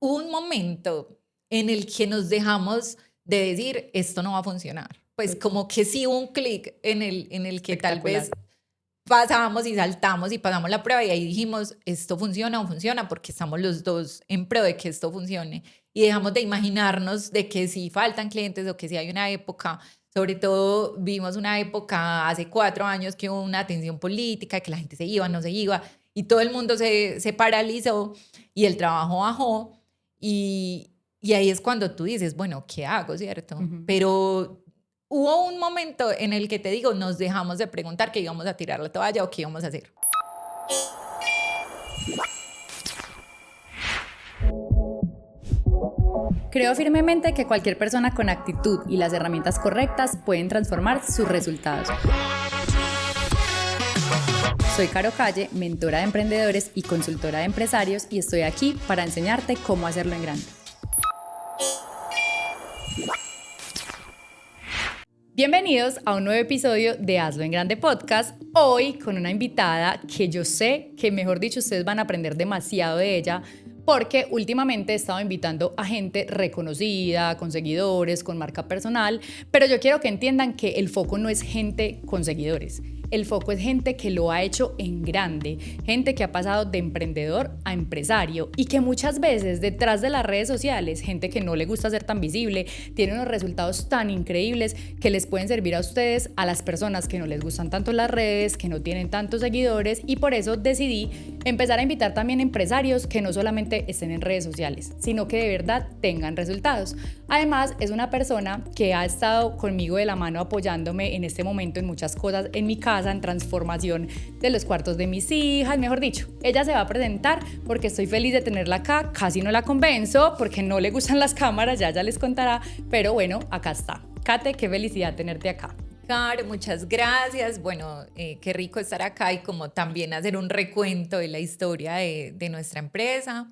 hubo un momento en el que nos dejamos de decir, esto no va a funcionar. Pues como que sí hubo un clic en el que tal vez pasamos y saltamos y pasamos la prueba y ahí dijimos, esto funciona o funciona porque estamos los dos en pro de que esto funcione. Y dejamos de imaginarnos de que si faltan clientes o que si hay una época, sobre todo vimos una época hace 4 años que hubo una tensión política, que la gente se iba, no se iba, y todo el mundo se paralizó y el trabajo bajó. Y ahí es cuando tú dices, bueno, ¿qué hago, cierto? Pero hubo un momento en el que te digo, nos dejamos de preguntar que íbamos a tirar la toalla o qué íbamos a hacer. Creo firmemente que cualquier persona con actitud y las herramientas correctas pueden transformar sus resultados. Soy Caro Calle, mentora de emprendedores y consultora de empresarios, y estoy aquí para enseñarte cómo hacerlo en grande. Bienvenidos a un nuevo episodio de Hazlo en Grande Podcast, hoy con una invitada que yo sé que, mejor dicho, ustedes van a aprender demasiado de ella, porque últimamente he estado invitando a gente reconocida, con seguidores, con marca personal, pero yo quiero que entiendan que el foco no es gente con seguidores. El foco es gente que lo ha hecho en grande, gente que ha pasado de emprendedor a empresario y que muchas veces detrás de las redes sociales, gente que no le gusta ser tan visible, tiene unos resultados tan increíbles que les pueden servir a ustedes, a las personas que no les gustan tanto las redes, que no tienen tantos seguidores, y por eso decidí empezar a invitar también empresarios que no solamente estén en redes sociales, sino que de verdad tengan resultados. Además, es una persona que ha estado conmigo de la mano apoyándome en este momento en muchas cosas en mi casa, en transformación de los cuartos de mis hijas, mejor dicho. Ella se va a presentar porque estoy feliz de tenerla acá. Casi no la convenzo porque no le gustan las cámaras, ya les contará, pero bueno, acá está. Kate, qué felicidad tenerte acá. Caro, muchas gracias. Bueno, qué rico estar acá y como también hacer un recuento de la historia de nuestra empresa.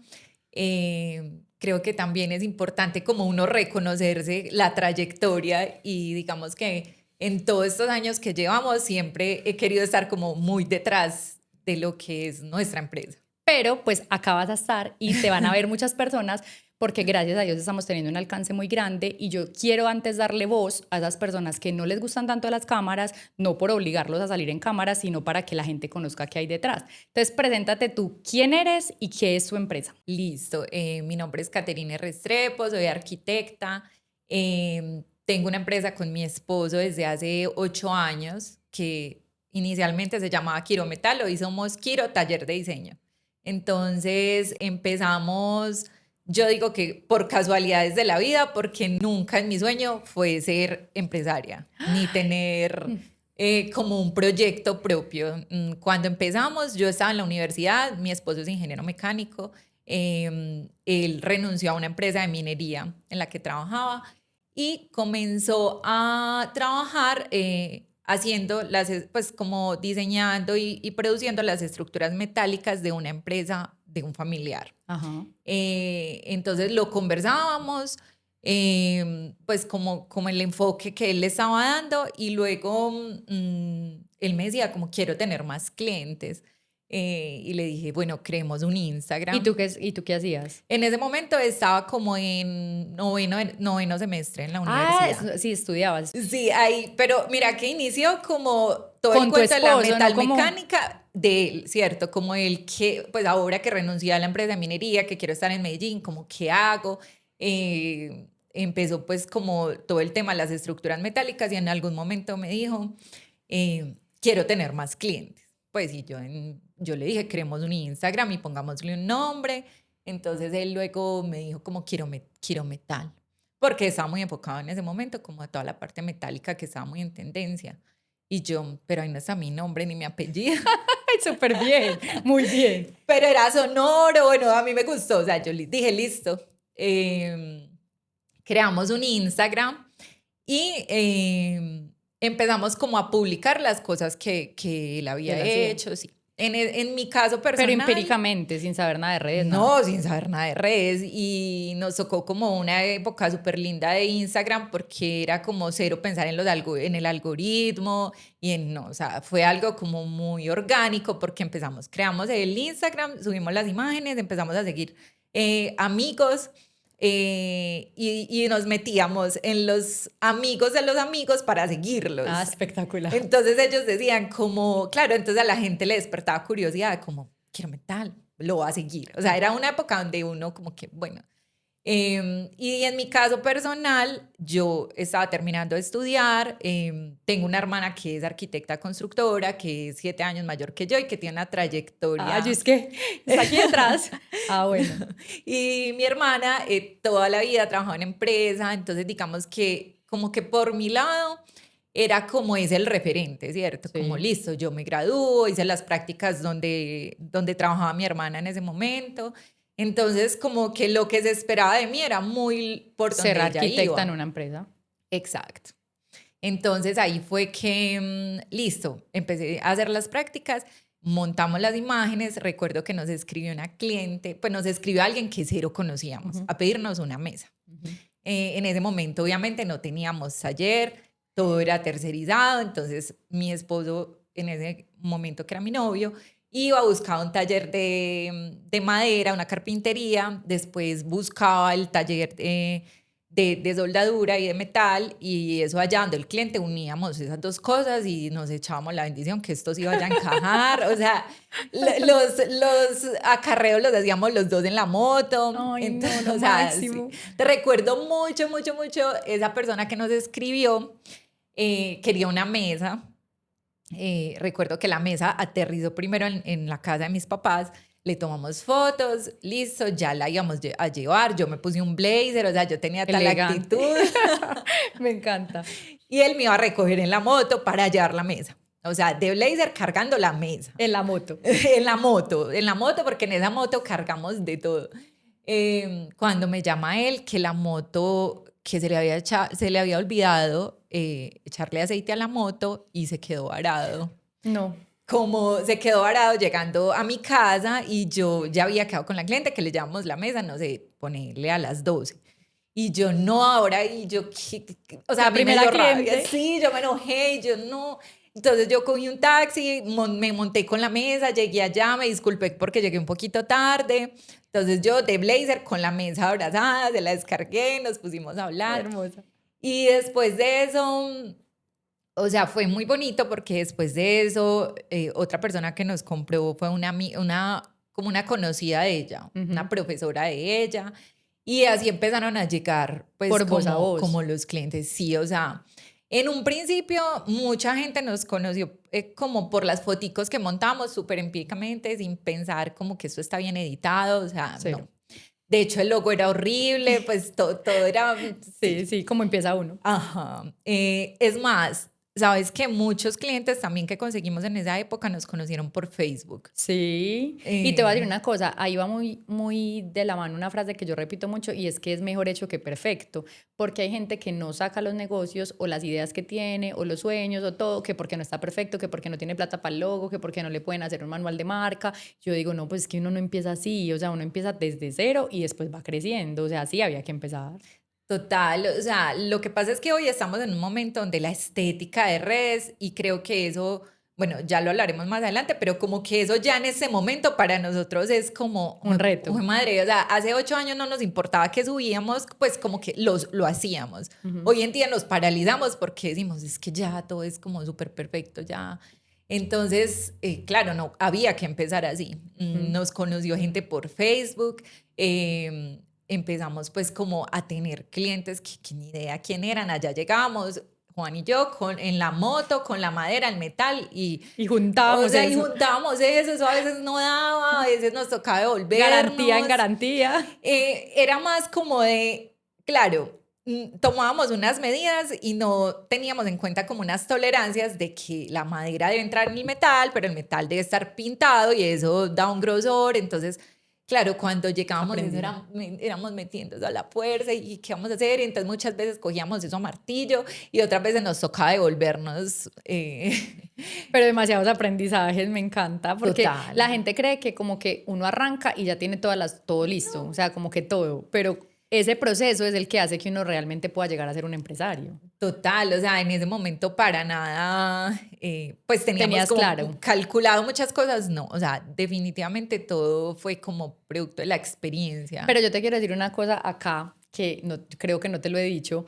Creo que también es importante como uno reconocerse la trayectoria y digamos que en todos estos años que llevamos siempre he querido estar como muy detrás de lo que es nuestra empresa. Pero pues acá vas a estar y te van a ver muchas personas porque gracias a Dios estamos teniendo un alcance muy grande, y yo quiero antes darle voz a esas personas que no les gustan tanto las cámaras, no por obligarlos a salir en cámaras, sino para que la gente conozca qué hay detrás. Entonces, preséntate tú, ¿quién eres y qué es tu empresa? Listo, mi nombre es Caterine Restrepo, soy arquitecta, tengo una empresa con mi esposo desde hace 8 años que inicialmente se llamaba Quirometal, hoy somos Quiro Taller de Diseño. Entonces empezamos, yo digo que por casualidades de la vida, porque nunca en mi sueño fue ser empresaria, ni tener como un proyecto propio. Cuando empezamos, yo estaba en la universidad, mi esposo es ingeniero mecánico, él renunció a una empresa de minería en la que trabajaba y comenzó a trabajar haciendo pues como diseñando y produciendo las estructuras metálicas de una empresa de un familiar. Ajá. Entonces lo conversábamos, pues como el enfoque que él le estaba dando, y luego él me decía como quiero tener más clientes. Y le dije, bueno, creemos un Instagram. ¿Y tú qué hacías? En ese momento estaba como en noveno semestre en la universidad. Sí, estudiabas. Sí, ahí, pero mira que inició como todo Con el tu cuento de la esposo, ¿no? Como... metalmecánica de él, ¿cierto? Como él que, pues ahora que renuncié a la empresa de minería, que quiero estar en Medellín, como qué hago. Empezó pues como todo el tema de las estructuras metálicas y en algún momento me dijo, quiero tener más clientes. Pues y yo le dije, creemos un Instagram y pongámosle un nombre. Entonces él luego me dijo como quiero metal, porque estaba muy enfocado en ese momento como a toda la parte metálica que estaba muy en tendencia. Y yo, pero ahí no está mi nombre ni mi apellido. Súper bien, muy bien. Pero era sonoro, bueno, a mí me gustó. O sea, yo dije, listo. Creamos un Instagram y empezamos como a publicar las cosas que él había hecho. Sí. En mi caso personal. Pero empíricamente, sin saber nada de redes, no, sin saber nada de redes. Y nos tocó como una época súper linda de Instagram porque era como cero pensar en el algoritmo no, o sea, fue algo como muy orgánico porque creamos el Instagram, subimos las imágenes, empezamos a seguir amigos, y nos metíamos en los amigos de los amigos para seguirlos. Ah, espectacular. Entonces ellos decían como, claro, entonces a la gente le despertaba curiosidad, como, quiero metal, lo voy a seguir. O sea, era una época donde uno como que, bueno. Y en mi caso personal, yo estaba terminando de estudiar, tengo una hermana que es arquitecta constructora, que es 7 años mayor que yo y que tiene una trayectoria. Ah, yo es que está aquí detrás. Ah, bueno. Y mi hermana toda la vida trabajó en empresa, entonces digamos que como que por mi lado era como es el referente, ¿cierto? Sí. Como listo, yo me gradúo, hice las prácticas donde trabajaba mi hermana en ese momento. Entonces, como que lo que se esperaba de mí era muy por donde Ser ella arquitecta iba. en una empresa. Exacto. Entonces, ahí fue que, listo, empecé a hacer las prácticas, montamos las imágenes, recuerdo que nos escribió una cliente, pues nos escribió alguien que cero conocíamos, a pedirnos una mesa. En ese momento, obviamente, no teníamos taller, todo era tercerizado, entonces mi esposo, en ese momento que era mi novio, iba a buscar un taller de madera, una carpintería, después buscaba el taller de soldadura y de metal, y eso hallando el cliente, uníamos esas dos cosas y nos echábamos la bendición que esto se iba a encajar. O sea, los acarreos los hacíamos los dos en la moto. Ay, entonces, no, lo o sea, máximo. sí. Te recuerdo mucho, mucho, mucho esa persona que nos escribió, quería una mesa. Recuerdo que la mesa aterrizó primero en la casa de mis papás, le tomamos fotos, listo, ya la íbamos a llevar, yo me puse un blazer, o sea, yo tenía tal Elegante. actitud. Me encanta. Y él me iba a recoger en la moto para llevar la mesa. O sea, de blazer cargando la mesa. En la moto. En la moto, porque en esa moto cargamos de todo. Cuando me llama él, que la moto, que se le había olvidado echarle aceite a la moto y se quedó varado. No. Como se quedó varado llegando a mi casa y yo ya había quedado con la cliente que le llevamos la mesa, no sé, ponerle a las 12. Y yo no, ahora, y yo, o sea, La primera cliente. rabia, sí, yo me enojé, y yo no. Entonces yo cogí un taxi, me monté con la mesa, llegué allá, me disculpé porque llegué un poquito tarde. Entonces yo de blazer con la mesa abrazada, se la descargué, nos pusimos a hablar. Hermosa. Y después de eso, o sea, fue muy bonito porque después de eso, otra persona que nos compró fue como una conocida de ella, una profesora de ella. Y así empezaron a llegar, pues, Por voz a voz. como los clientes. Sí, o sea, en un principio mucha gente nos conoció como por las foticos que montamos súper empíricamente, sin pensar como que esto está bien editado, o sea, Cero. no. De hecho, el logo era horrible, pues todo era... Sí, como empieza uno. Ajá. Es más, sabes que muchos clientes también que conseguimos en esa época nos conocieron por Facebook. Sí. Y te voy a decir una cosa, ahí va muy, muy de la mano una frase que yo repito mucho y es que es mejor hecho que perfecto, porque hay gente que no saca los negocios o las ideas que tiene o los sueños o todo, que porque no está perfecto, que porque no tiene plata para el logo, que porque no le pueden hacer un manual de marca. Yo digo, no, pues es que uno no empieza así, o sea, uno empieza desde cero y después va creciendo, o sea, sí había que empezar. Total, o sea, lo que pasa es que hoy estamos en un momento donde la estética de redes, y creo que eso, bueno, ya lo hablaremos más adelante, pero como que eso ya en ese momento para nosotros es como un reto. Uy, madre, o sea, hace 8 años no nos importaba que subíamos, pues como que lo hacíamos. Hoy en día nos paralizamos porque decimos, es que ya todo es como súper perfecto, ya. Entonces, claro, no, había que empezar así. Nos conoció gente por Facebook, empezamos pues como a tener clientes que ni idea quién eran, allá llegamos, Juan y yo, en la moto, con la madera, el metal y juntábamos o sea, eso. Y juntábamos eso a veces no daba, a veces nos tocaba devolvernos. Garantía en garantía. Era más como de, claro, tomábamos unas medidas y no teníamos en cuenta como unas tolerancias de que la madera debe entrar en el metal, pero el metal debe estar pintado y eso da un grosor, entonces... Claro, cuando llegábamos éramos metiéndonos a la fuerza y ¿qué vamos a hacer? Y entonces muchas veces cogíamos eso a martillo y otras veces nos tocaba devolvernos. Pero demasiados aprendizajes, me encanta, porque Total. la gente cree que como que uno arranca y ya tiene todo listo, o sea, como que todo, pero ese proceso es el que hace que uno realmente pueda llegar a ser un empresario. Total, o sea, en ese momento para nada, pues teníamos Tenías como claro. calculado muchas cosas, no, o sea, definitivamente todo fue como producto de la experiencia. Pero yo te quiero decir una cosa acá que no, creo que no te lo he dicho,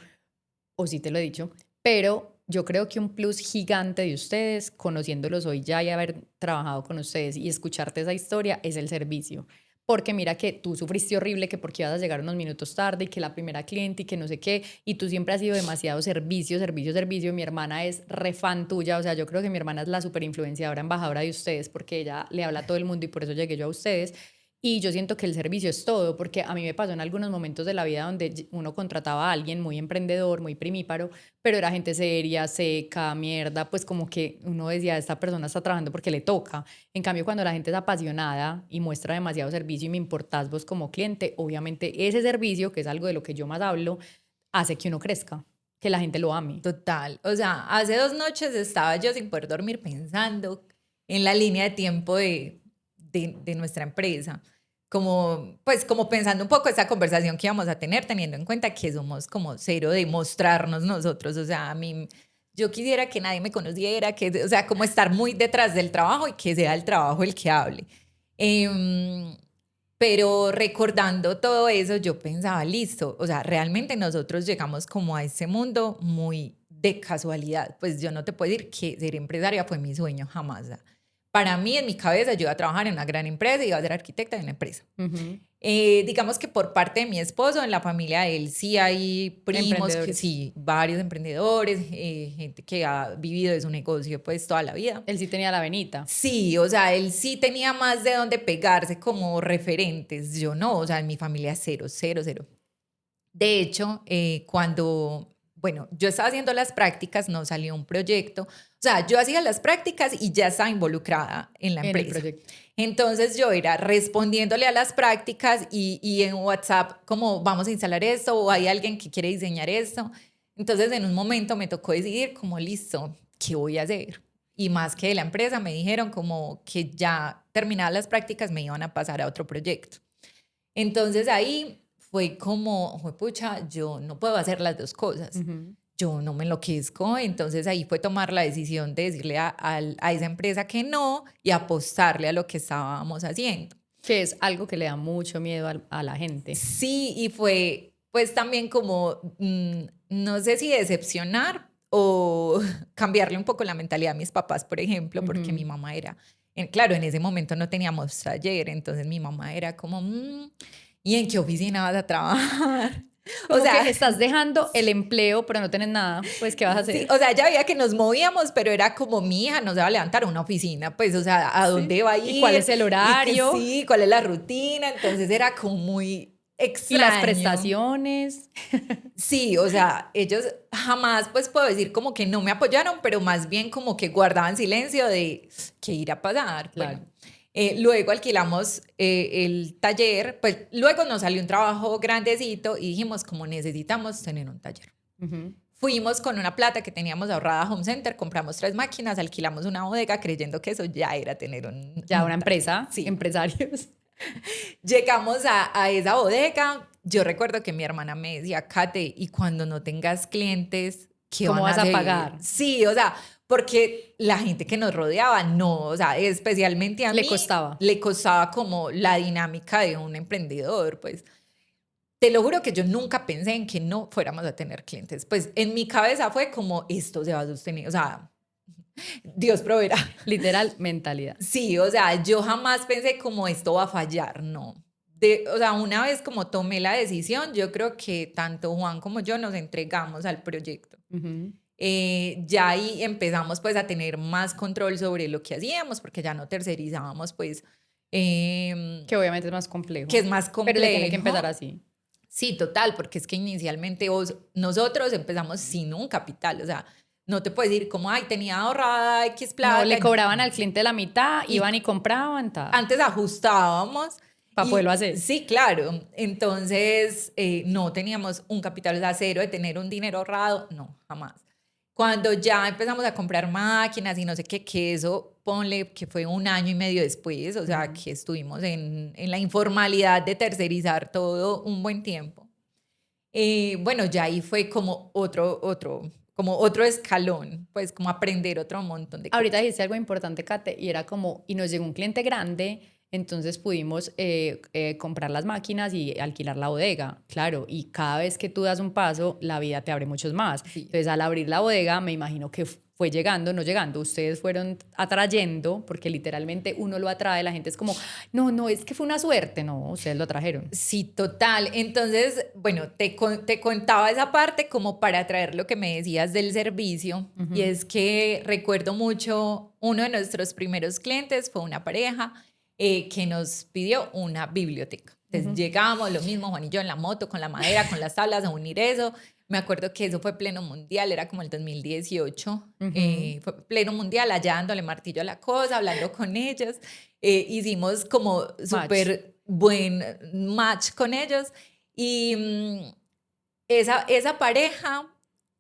o sí te lo he dicho, pero yo creo que un plus gigante de ustedes, conociéndolos hoy ya y haber trabajado con ustedes y escucharte esa historia, es el servicio. Porque mira que tú sufriste horrible, que porque ibas a llegar unos minutos tarde y que la primera cliente y que no sé qué, y tú siempre has sido demasiado servicio, servicio, servicio. Mi hermana es re fan tuya, o sea, yo creo que mi hermana es la super influenciadora, embajadora de ustedes, porque ella le habla a todo el mundo y por eso llegué yo a ustedes. Y yo siento que el servicio es todo, porque a mí me pasó en algunos momentos de la vida donde uno contrataba a alguien muy emprendedor, muy primíparo, pero era gente seria, seca, mierda, pues como que uno decía, esta persona está trabajando porque le toca. En cambio, cuando la gente es apasionada y muestra demasiado servicio y me importás vos como cliente, obviamente ese servicio, que es algo de lo que yo más hablo, hace que uno crezca, que la gente lo ame. Total, o sea, hace 2 noches estaba yo sin poder dormir pensando en la línea de tiempo de nuestra empresa, como, pues como pensando un poco esta conversación que íbamos a tener, teniendo en cuenta que somos como cero de mostrarnos nosotros, o sea, a mí, yo quisiera que nadie me conociera, que, o sea, como estar muy detrás del trabajo y que sea el trabajo el que hable. Em, pero recordando todo eso, yo pensaba, listo, o sea, realmente nosotros llegamos como a ese mundo muy de casualidad. Pues yo no te puedo decir que ser empresaria fue mi sueño, jamás. Para mí, en mi cabeza, yo iba a trabajar en una gran empresa, iba a ser arquitecta de una empresa. Ujú. Digamos que por parte de mi esposo, en la familia de él sí hay primos, que Emprendedores. sí, varios emprendedores, gente que ha vivido de su negocio pues toda la vida. Él sí tenía la venita. Sí, o sea, él sí tenía más de dónde pegarse como referentes. Yo no, o sea, en mi familia cero, cero, cero. De hecho, cuando, bueno, yo estaba haciendo las prácticas, no salió un proyecto. O sea, yo hacía las prácticas y ya estaba involucrada en la En el empresa. proyecto. Entonces yo era respondiéndole a las prácticas y en WhatsApp como vamos a instalar esto o hay alguien que quiere diseñar esto. Entonces en un momento me tocó decidir como listo, ¿qué voy a hacer? Y más que de la empresa me dijeron como que ya terminadas las prácticas me iban a pasar a otro proyecto. Entonces ahí fue como, pucha, yo no puedo hacer las dos cosas. Ujú. Yo no me enloquezco. Entonces ahí fue tomar la decisión de decirle a esa empresa que no y apostarle a lo que estábamos haciendo. Que es algo que le da mucho miedo a la gente. Sí, y fue pues también como, no sé si decepcionar o cambiarle un poco la mentalidad a mis papás, por ejemplo, porque mi Ujú. mamá era, claro, en ese momento no teníamos taller, entonces mi mamá era como, ¿y en qué oficina vas a trabajar? O Como sea, que estás dejando el empleo, pero no tienes nada, pues, ¿qué vas a sí, hacer? o sea, ya veía que nos movíamos, pero era como mi hija no se va a levantar a una oficina, pues, o sea, ¿a Sí. dónde va a ¿Y cuál ir? es el Y que horario? sí, ¿cuál es la rutina? Entonces era como muy ¿Y las extraño. prestaciones? Sí, o sea, ellos jamás, pues puedo decir como que no me apoyaron, pero más bien como que guardaban silencio de qué irá a pasar. Claro. Bueno, luego alquilamos el taller, pues luego nos salió un trabajo grandecito y dijimos como necesitamos tener un taller. Ujú. Fuimos con una plata que teníamos ahorrada a Home Center, compramos 3 máquinas, alquilamos una bodega creyendo que eso ya era tener Ya un una taller. empresa, Sí, empresarios. llegamos a esa bodega. Yo recuerdo que mi hermana me decía, Kate, y cuando no tengas clientes, ¿qué ¿Cómo van a vas a hacer? pagar? Sí, o sea, porque la gente que nos rodeaba, no, o sea, especialmente a Le mí, costaba. le costaba como la dinámica de un emprendedor, pues. Te lo juro que yo nunca pensé en que no fuéramos a tener clientes. Pues en mi cabeza fue como, esto se va a sostener, o sea, Dios proveerá. Literal, mentalidad. Sí, o sea, yo jamás pensé como esto va a fallar, no. O sea, una vez como tomé la decisión, yo creo que tanto Juan como yo nos entregamos al proyecto. Ujú. Ya ahí empezamos pues a tener más control sobre lo que hacíamos, porque ya no tercerizábamos pues, Que obviamente es más que complejo, es más pero se tiene que empezar complejo. así. Sí, total, porque es que inicialmente nosotros empezamos sin un capital, o sea, no te puedes decir como, ay, tenía ahorrada X No, plata, le cobraban al no. cliente la mitad, Y iban y compraban, ta, antes ajustábamos para poderlo y hacer. sí, claro, entonces no teníamos un capital, o sea, cero de tener un dinero ahorrado, no, jamás. Cuando ya empezamos a comprar máquinas y no sé qué, que eso, ponle que fue 1 año y medio después, o sea, Ujú. que estuvimos en la informalidad de tercerizar todo un buen tiempo. Bueno, ya ahí fue como como otro escalón, pues como aprender otro montón de Ahorita cosas. dijiste algo importante, Kate, y era como, y nos llegó un cliente grande, entonces pudimos comprar las máquinas y alquilar la bodega, claro, y cada vez que tú das un paso, la vida te abre muchos más. Sí. Entonces, al abrir la bodega, me imagino que fue llegando, no llegando, ustedes fueron atrayendo, porque literalmente uno lo atrae, la gente es como, no, no, es que fue una suerte, no, ustedes lo atrajeron. Sí, total. Entonces, bueno, te contaba esa parte como para traer lo que me decías del servicio. Y Ujú. es que recuerdo mucho, uno de nuestros primeros clientes fue una pareja que nos pidió una biblioteca. Entonces Ujú. llegamos, lo mismo, Juan y yo en la moto, con la madera, con las tablas, a unir eso. Me acuerdo que eso fue pleno mundial, era como el 2018. Ujú. Fue pleno mundial, allá dándole martillo a la cosa, hablando con ellos. Hicimos como Match. súper buen match con ellos y esa pareja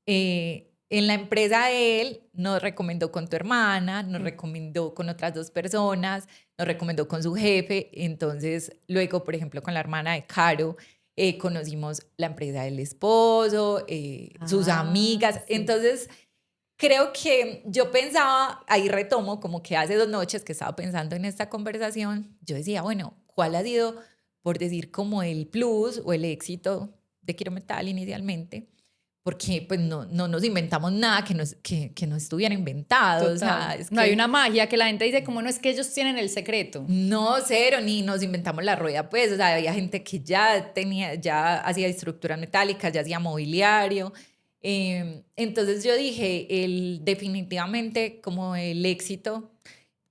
en la empresa de él nos recomendó con tu hermana, nos Mm. recomendó con otras dos personas, nos recomendó con su jefe. Entonces, luego, por ejemplo, con la hermana de Caro, conocimos la empresa del esposo, sus Ah, amigas. sí. Entonces, creo que yo pensaba, ahí retomo, como que hace 2 noches que estaba pensando en esta conversación, yo decía, bueno, ¿cuál ha sido, por decir, como el plus o el éxito de Quiero Metal inicialmente? Porque pues no nos inventamos nada que no estuviera inventado, o sea, Total. es No hay que una magia que la gente dice como no es que ellos tienen el secreto. no, cero, ni nos inventamos la rueda, pues, o sea, había gente que ya tenía, ya hacía estructuras metálicas, ya hacía mobiliario. Entonces yo dije, definitivamente como el éxito,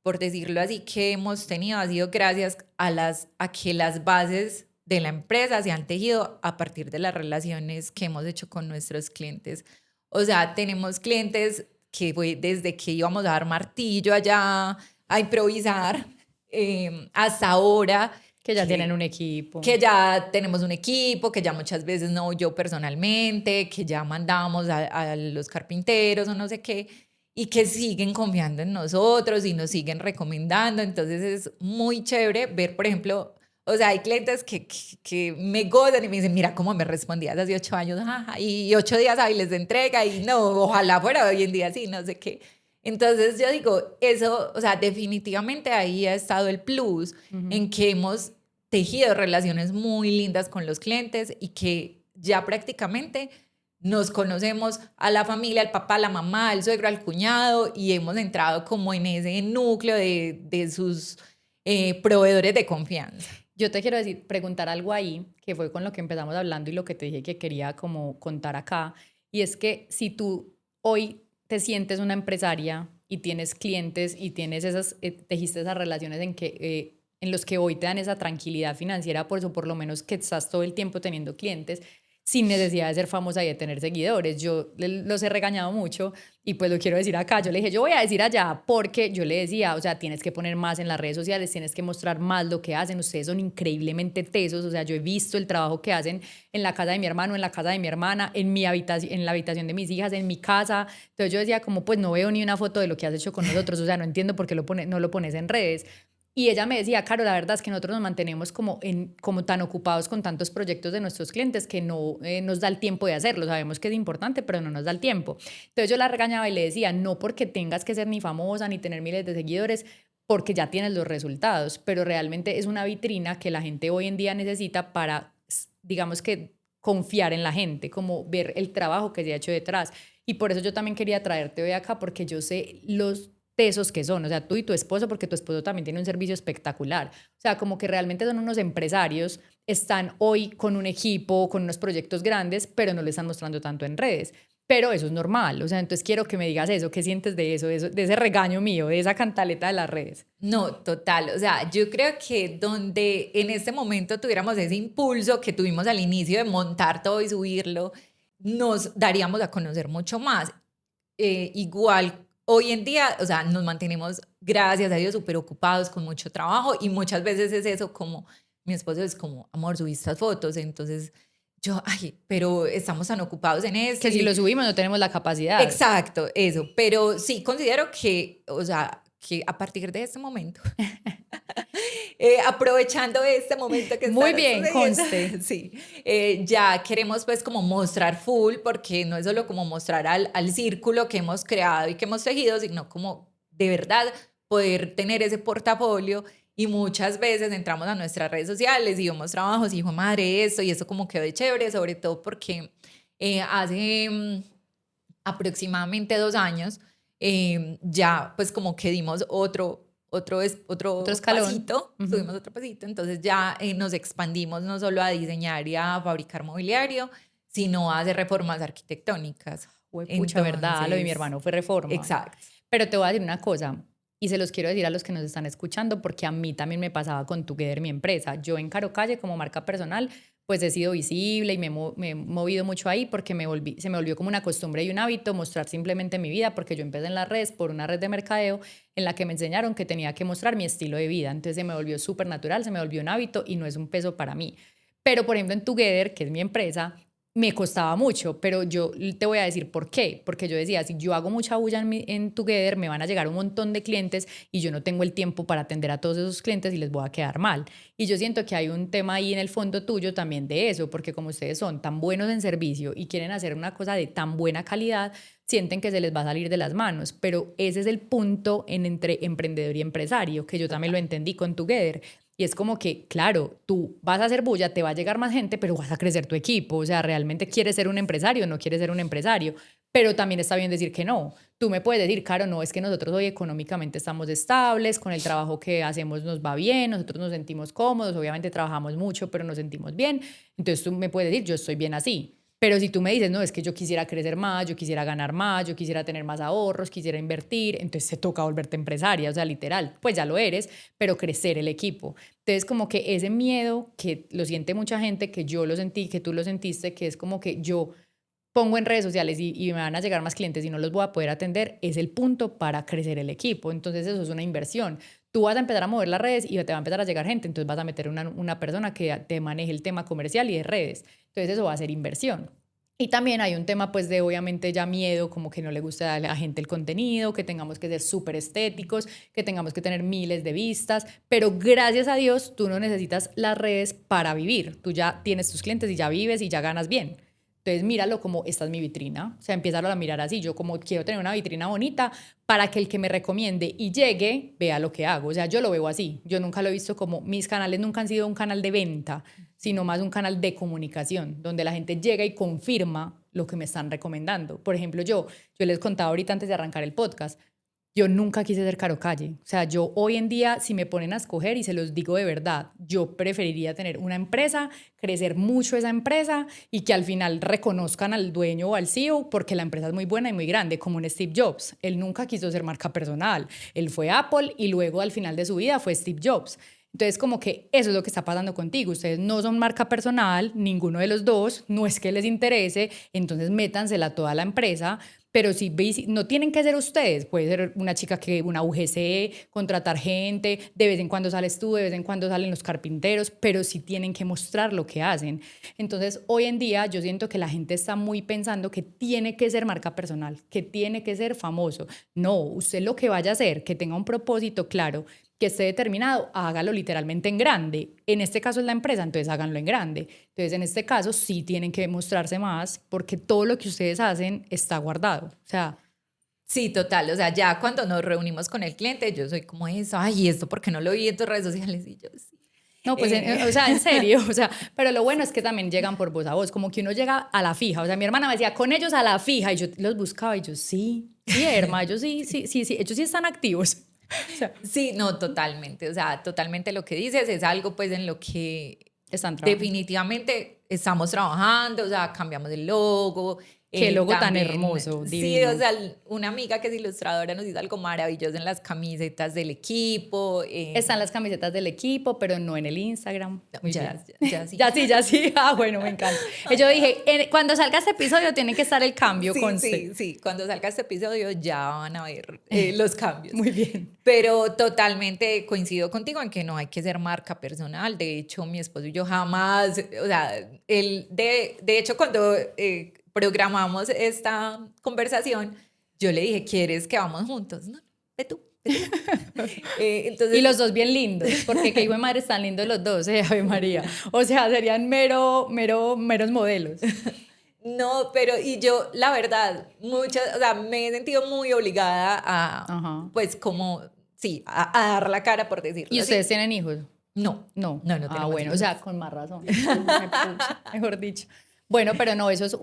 por decirlo así, que hemos tenido ha sido gracias a que las bases de la empresa se han tejido a partir de las relaciones que hemos hecho con nuestros clientes. O sea, tenemos clientes que fue desde que íbamos a dar martillo allá a improvisar hasta ahora Que ya tienen que, un equipo. que ya tenemos un equipo, que ya muchas veces no yo personalmente, que ya mandamos a los carpinteros o no sé qué, y que siguen confiando en nosotros y nos siguen recomendando. Entonces es muy chévere ver, por ejemplo, o sea, hay clientes que me gozan y me dicen, mira cómo me respondías hace 8 años, jaja, y 8 días hábiles de entrega, y no, ojalá fuera hoy en día así, no sé qué. Entonces yo digo, eso, o sea, definitivamente ahí ha estado el plus Ujú. en que hemos tejido relaciones muy lindas con los clientes y que ya prácticamente nos conocemos a la familia, al papá, a la mamá, al suegro, al cuñado, y hemos entrado como en ese núcleo de sus proveedores de confianza. Yo te quiero decir, preguntar algo ahí, que fue con lo que empezamos hablando y lo que te dije que quería como contar acá, y es que si tú hoy te sientes una empresaria y tienes clientes y tienes tejiste esas relaciones en los que hoy te dan esa tranquilidad financiera, por eso por lo menos que estás todo el tiempo teniendo clientes, sin necesidad de ser famosa y de tener seguidores. Yo los he regañado mucho y pues lo quiero decir acá. Yo le dije, yo voy a decir allá porque yo le decía, o sea, tienes que poner más en las redes sociales, tienes que mostrar más lo que hacen. Ustedes son increíblemente tesos. O sea, yo he visto el trabajo que hacen en la casa de mi hermano, en la casa de mi hermana, en mi habitación, en la habitación de mis hijas, en mi casa. Entonces yo decía como, pues no veo ni una foto de lo que has hecho con nosotros. O sea, no entiendo por qué no lo pones en redes. Y ella me decía, Caro, la verdad es que nosotros nos mantenemos como tan ocupados con tantos proyectos de nuestros clientes que no nos da el tiempo de hacerlo. Sabemos que es importante, pero no nos da el tiempo. Entonces yo la regañaba y le decía, no porque tengas que ser ni famosa ni tener miles de seguidores, porque ya tienes los resultados, pero realmente es una vitrina que la gente hoy en día necesita para, digamos que, confiar en la gente, como ver el trabajo que se ha hecho detrás. Y por eso yo también quería traerte hoy acá, porque yo sé los tesos que son, o sea, tú y tu esposo, porque tu esposo también tiene un servicio espectacular, o sea, como que realmente son unos empresarios, están hoy con un equipo, con unos proyectos grandes, pero no le están mostrando tanto en redes, pero eso es normal, o sea, entonces quiero que me digas eso, ¿qué sientes de eso, de ese regaño mío, de esa cantaleta de las redes? No, total. O sea, yo creo que donde en este momento tuviéramos ese impulso que tuvimos al inicio de montar todo y subirlo, nos daríamos a conocer mucho más. Igual, hoy en día, o sea, nos mantenemos, gracias a Dios, súper ocupados con mucho trabajo y muchas veces es eso como, mi esposo es como, amor, subiste estas fotos, entonces yo, ay, pero estamos tan ocupados en esto Que si y lo subimos no tenemos la capacidad. exacto, eso, pero sí considero que, o sea, que a partir de este momento aprovechando este momento que Muy está bien, sucediendo, conste. sí, ya queremos pues como mostrar full, porque no es solo como mostrar al círculo que hemos creado y que hemos tejido, sino como de verdad poder tener ese portafolio. Y muchas veces entramos a nuestras redes sociales y vemos trabajos y dijo, madre, esto y eso como quedó de chévere, sobre todo porque hace aproximadamente 2 años ya pues como que dimos Otro otro escalón. pasito, Ujú. tuvimos otro pasito, entonces ya nos expandimos no solo a diseñar y a fabricar mobiliario, sino a hacer reformas arquitectónicas. Pucha, ¿verdad? Lo de mi Entonces, hermano fue reforma. exacto. Pero te voy a decir una cosa, y se los quiero decir a los que nos están escuchando, porque a mí también me pasaba con Together, mi empresa. Yo en Caro Calle, como marca personal, pues he sido visible y me he movido mucho ahí porque se me volvió como una costumbre y un hábito mostrar simplemente mi vida, porque yo empecé en las redes por una red de mercadeo en la que me enseñaron que tenía que mostrar mi estilo de vida. Entonces se me volvió súper natural, se me volvió un hábito y no es un peso para mí. Pero, por ejemplo, en Together, que es mi empresa, me costaba mucho, pero yo te voy a decir por qué. Porque yo decía, si yo hago mucha bulla en Together, me van a llegar un montón de clientes y yo no tengo el tiempo para atender a todos esos clientes y les voy a quedar mal. Y yo siento que hay un tema ahí en el fondo tuyo también de eso, porque como ustedes son tan buenos en servicio y quieren hacer una cosa de tan buena calidad, sienten que se les va a salir de las manos. Pero ese es el punto entre emprendedor y empresario, que yo también lo Total. entendí con Together. Y es como que, claro, tú vas a hacer bulla, te va a llegar más gente, pero vas a crecer tu equipo. O sea, ¿realmente quieres ser un empresario o no quieres ser un empresario? Pero también está bien decir que no. Tú me puedes decir, Caro, no, es que nosotros hoy económicamente estamos estables, con el trabajo que hacemos nos va bien, nosotros nos sentimos cómodos, obviamente trabajamos mucho, pero nos sentimos bien. Entonces tú me puedes decir, yo estoy bien así. Pero si tú me dices, no, es que yo quisiera crecer más, yo quisiera ganar más, yo quisiera tener más ahorros, quisiera invertir, entonces te toca volverte empresaria, o sea, literal, pues ya lo eres, pero crecer el equipo. Entonces, como que ese miedo que lo siente mucha gente, que yo lo sentí, que tú lo sentiste, que es como que yo pongo en redes sociales y me van a llegar más clientes y no los voy a poder atender, es el punto para crecer el equipo. Entonces, eso es una inversión. Tú vas a empezar a mover las redes y te va a empezar a llegar gente, entonces vas a meter una persona que te maneje el tema comercial y de redes. Entonces, eso va a ser inversión. Y también hay un tema pues de obviamente ya miedo, como que no le gusta a la gente el contenido, que tengamos que ser súper estéticos, que tengamos que tener miles de vistas, pero gracias a Dios tú no necesitas las redes para vivir, tú ya tienes tus clientes y ya vives y ya ganas bien. Entonces míralo como esta es mi vitrina, o sea, empiézalo a mirar así, yo como quiero tener una vitrina bonita para que el que me recomiende y llegue vea lo que hago, o sea, yo lo veo así, yo nunca lo he visto como, mis canales nunca han sido un canal de venta, sino más un canal de comunicación, donde la gente llega y confirma lo que me están recomendando. Por ejemplo, yo les contaba ahorita antes de arrancar el podcast, yo nunca quise ser Caro Calle. O sea, yo hoy en día, si me ponen a escoger, y se los digo de verdad, yo preferiría tener una empresa, crecer mucho esa empresa y que al final reconozcan al dueño o al CEO porque la empresa es muy buena y muy grande, como un Steve Jobs. Él nunca quiso ser marca personal. Él fue Apple y luego al final de su vida fue Steve Jobs. Entonces, como que eso es lo que está pasando contigo. Ustedes no son marca personal, ninguno de los dos, no es que les interese, entonces métansela a toda la empresa, pero si veis, no tienen que ser ustedes, puede ser una chica que, una UGC, contratar gente, de vez en cuando sales tú, de vez en cuando salen los carpinteros, pero sí tienen que mostrar lo que hacen. Entonces, hoy en día yo siento que la gente está muy pensando que tiene que ser marca personal, que tiene que ser famoso. No, usted lo que vaya a hacer, que tenga un propósito claro, que esté determinado, hágalo literalmente en grande. En este caso es la empresa, entonces háganlo en grande. Entonces, en este caso sí tienen que mostrarse más porque todo lo que ustedes hacen está guardado. O sea, Sí, total. O sea, ya cuando nos reunimos con el cliente, yo soy como eso, ay, ¿esto por qué no lo vi en tus redes sociales? Y yo, sí. no, pues, o sea, en serio, o sea, pero lo bueno es que también llegan por voz a voz, como que uno llega a la fija. O sea, mi hermana me decía, con ellos a la fija, y yo los buscaba y yo, sí, sí, hermano, ellos sí, sí, sí, sí, ellos sí están activos. O sea, Sí, no, totalmente. O sea, totalmente lo que dices es algo pues en lo que están trabajando. definitivamente estamos trabajando, o sea, cambiamos el logo. Qué logo tan También, hermoso, sí, o divino. sea, una amiga que es ilustradora nos hizo algo maravilloso en las camisetas del equipo. Están las camisetas del equipo, pero no en el Instagram. No, Muy bien. ya sí. Ya sí, ya sí. Ah, bueno, me encanta. Yo dije, cuando salga este episodio tiene que estar el cambio, Sí, conste. sí, sí. Cuando salga este episodio ya van a ver los cambios. Muy bien. Pero totalmente coincido contigo en que no hay que ser marca personal. De hecho, mi esposo y yo jamás, o sea, de hecho, cuando programamos esta conversación, yo le dije, ¿quieres que vamos juntos? No, ve tú. Entonces, Y los dos bien lindos, porque qué hijo de madre están lindos los dos, Ave María. O sea, serían meros modelos. no, pero y yo, la verdad, o sea, me he sentido muy obligada a, Ajá. pues como, sí, a dar la cara, por ¿Y decirlo ustedes así. tienen hijos? No, No. no Ah, tenemos bueno, o hijos. sea, con más razón. Pucha, mejor dicho. Bueno, pero no, eso es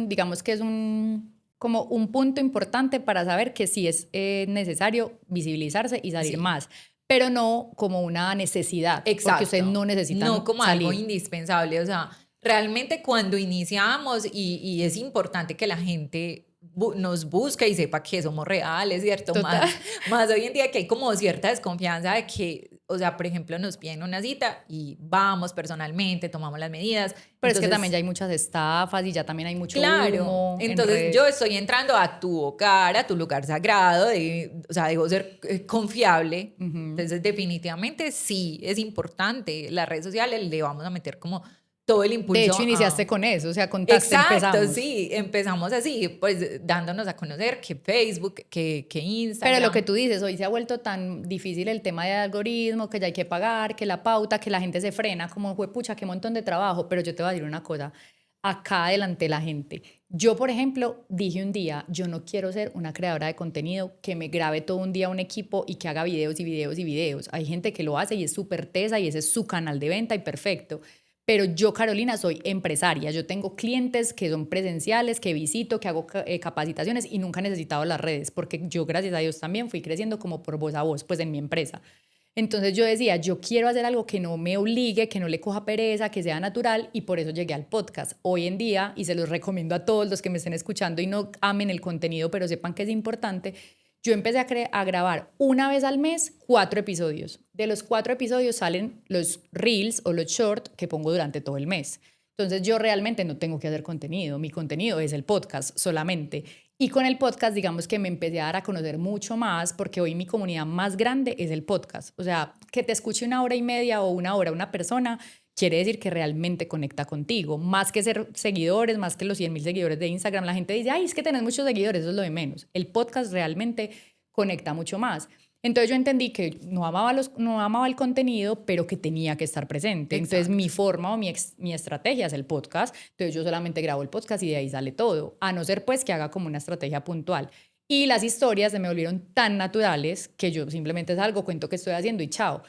digamos que es como un punto importante para saber que sí es necesario visibilizarse y salir Sí, más, pero no como una necesidad, porque ustedes exacto. no No necesitan como algo salir. indispensable. O sea, realmente cuando iniciamos, y es importante que la gente nos busque y sepa que somos reales, ¿cierto? Total. Más hoy en día que hay como cierta desconfianza de que, o sea, por ejemplo, nos piden una cita y vamos personalmente, tomamos las medidas. Pero es que también ya Entonces, hay muchas estafas y ya también hay mucho claro, humo en entonces yo redes. estoy entrando a tu hogar, a tu lugar sagrado, o sea, debo ser confiable. Ujú. Entonces, definitivamente sí, es importante. Las redes sociales le vamos a meter como todo el De impulso hecho, iniciaste a... con eso, o sea, contaste, Exacto, empezamos. sí, empezamos así, pues dándonos a conocer que Facebook, que Pero lo que Instagram. tú dices, hoy se ha vuelto tan difícil el tema de algoritmo, que ya hay que pagar, que la pauta, que la gente se frena, como, pucha, qué montón de trabajo. Pero yo te voy a decir una cosa, acá adelante la gente. Yo, por ejemplo, dije un día, yo no quiero ser una creadora de contenido que me grabe todo un día un equipo y que haga videos y videos y videos. Hay gente que lo hace y es súper tesa y ese es su canal de venta y perfecto. Pero yo, Carolina, soy empresaria. Yo tengo clientes que son presenciales, que visito, que hago capacitaciones y nunca he necesitado las redes, porque yo, gracias a Dios, también fui creciendo como por voz a voz, pues en mi empresa. Entonces yo decía, yo quiero hacer algo que no me obligue, que no le coja pereza, que sea natural, y por eso llegué al podcast. Hoy en día, y se los recomiendo a todos los que me estén escuchando y no amen el contenido, pero sepan que es importante, yo empecé a grabar una vez al mes 4 episodios. De los 4 episodios salen los reels o los short que pongo durante todo el mes. Entonces yo realmente no tengo que hacer contenido, mi contenido es el podcast solamente. Y con el podcast, digamos que me empecé a dar a conocer mucho más, porque hoy mi comunidad más grande es el podcast. O sea, que te escuche una hora y media o una hora una persona, quiere decir que realmente conecta contigo. Más que ser seguidores, más que los 100.000 seguidores de Instagram, la gente dice, ay, es que tenés muchos seguidores, eso es lo de menos. El podcast realmente conecta mucho más. Entonces yo entendí que no amaba el contenido, pero que tenía que estar presente. Entonces Exacto. mi forma o mi estrategia es el podcast. Entonces yo solamente grabo el podcast y de ahí sale todo. A no ser pues que haga como una estrategia puntual. Y las historias se me volvieron tan naturales que yo simplemente salgo, cuento qué estoy haciendo y chao.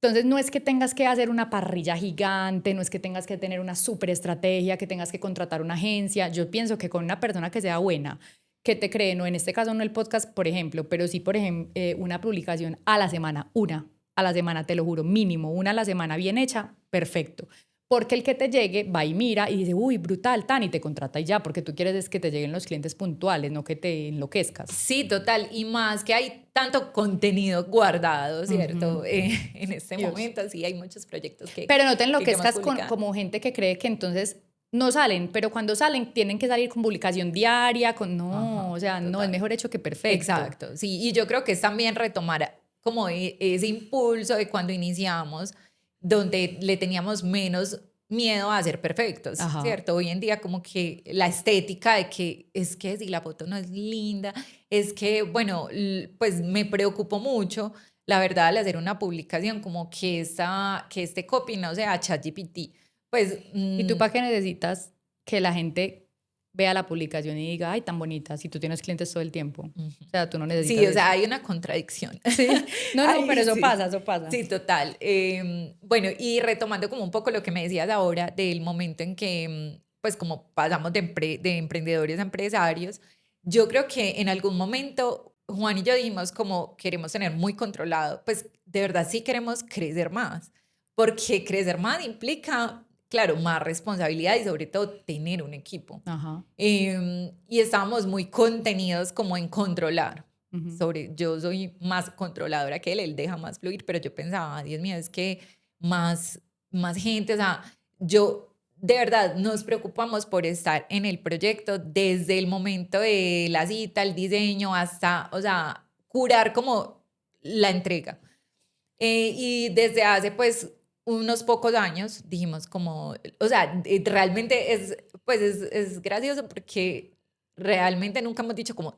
Entonces no es que tengas que hacer una parrilla gigante, no es que tengas que tener una super estrategia, que tengas que contratar una agencia. Yo pienso que con una persona que sea buena, que te cree, no en este caso no el podcast, por ejemplo, pero sí, por ejemplo, una publicación a la semana, una a la semana, te lo juro, mínimo, una a la semana bien hecha, perfecto. Porque el que te llegue va y mira y dice, uy, brutal, tan, y te contrata y ya, porque tú quieres es que te lleguen los clientes puntuales, no que te enloquezcas. Sí, total. Y más que hay tanto contenido guardado, Ujú. ¿cierto? En este Dios. momento sí hay muchos proyectos Pero no te que queremos enloquezcas publicar. como gente que cree que entonces no salen, pero cuando salen tienen que salir con publicación diaria, con no, Ajá, o sea, no, es total. mejor hecho que perfecto. Exacto, sí. Y yo creo que es también retomar como ese impulso de cuando iniciamos, donde le teníamos menos miedo a ser perfectos, Ajá. ¿cierto? Hoy en día como que la estética de que es que si la foto no es linda, es que, bueno, pues me preocupo mucho, la verdad, al hacer una publicación, como que este copy no sea ChatGPT. Pues ¿Y tú para qué necesitas que la gente vea la publicación y diga, ay, tan bonita, si tú tienes clientes todo el tiempo? O sea, tú no necesitas sí, o sea, eso. hay una contradicción. Sí, no, no, pero Ay, eso sí. pasa, eso pasa. Sí, total. Bueno, y retomando como un poco lo que me decías ahora del momento en que, pues como pasamos de emprendedores a empresarios, yo creo que en algún momento Juan y yo dijimos como queremos tener muy controlado, pues de verdad sí queremos crecer más, porque crecer más implica, claro, más responsabilidad y sobre todo tener un equipo. Ajá. Y estábamos muy contenidos como en controlar. Ujú. Yo soy más controladora que él deja más fluir, pero yo pensaba, Dios mío, es que más, más gente, o sea, yo de verdad nos preocupamos por estar en el proyecto desde el momento de la cita, el diseño, hasta, o sea, curar como la entrega. Y desde hace pues unos pocos años dijimos como, o sea, realmente es, pues es gracioso porque realmente nunca hemos dicho como,